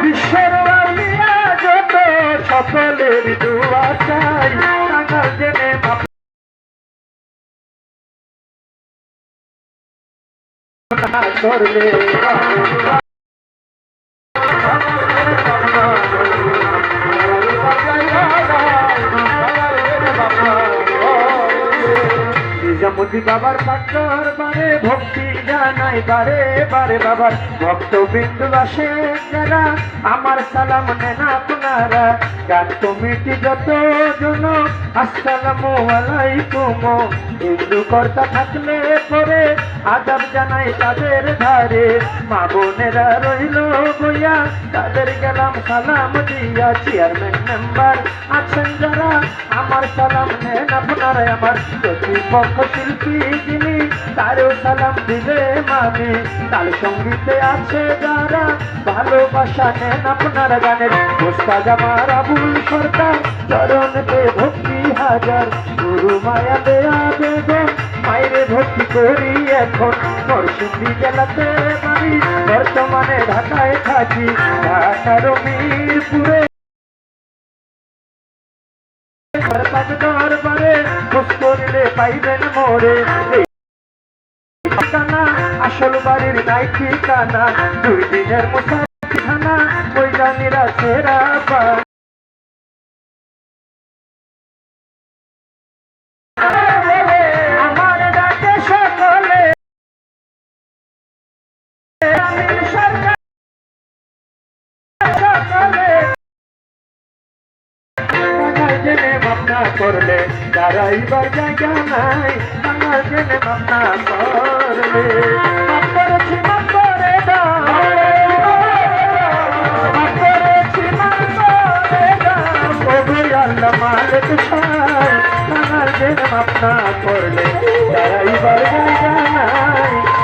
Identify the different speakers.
Speaker 1: বিশ্বের আউলিয়া যত সকলের দোয়া চাই টাঙ্গাইল জেনে মাপ না করলে নিজামুদ্দিন বাবার পাকর বারে ভক্তি জানাই বারে বারে বাবার ভক্তবৃন্দ আসে যারা আমার সালাম নেন আপনারা গান কমিটি যত জন আসসালামু আলাইকুম হিন্দু কর্তা থাকলে পরে আদাব জানাই তাদের ধারে মা বোনেরা রইল বইয়া তাদের গেলাম সালাম দিয়া চেয়ারম্যান মেম্বার আছেন যারা আমার সালাম নেন আপনারা আমার প্রতিপক্ষ শিল্পী যিনি তারও সালাম দিলে মানে তাল সঙ্গীতে আছে যারা ভালোবাসা নেন আপনার গানের ওস্তাদ আমার আবুল সরকার চরণে ভক্তি হাজার গুরু মায়া দেয়া বেগম মায়েরে ভক্তি করি এখন নরসিংদী জেলাতে বাড়ি বর্তমানে ঢাকায় থাকি ঢাকার মিরপুরে দরবারে খোঁজ করলে পাইবেন মোরে ঠিকানা আসল বাড়ির নাই ঠিকানা 2 দিনের মুসাফিরখানা ওই জানিরা সেরা আমার ডাকে সকলে জেনে ভাবনা করলে দাঁড়াইবার জায়গা নাই টাঙ্গাইল জেনে ভাবনা করলে মাফ করেছি মাফ করে দাও মাফ করেছি মাফ করে দাও ও ভাই আল্লাহ মালিক সাহেব টাঙ্গাইল জেনে ভাবনা করলে দাঁড়াইবার জায়গা নাই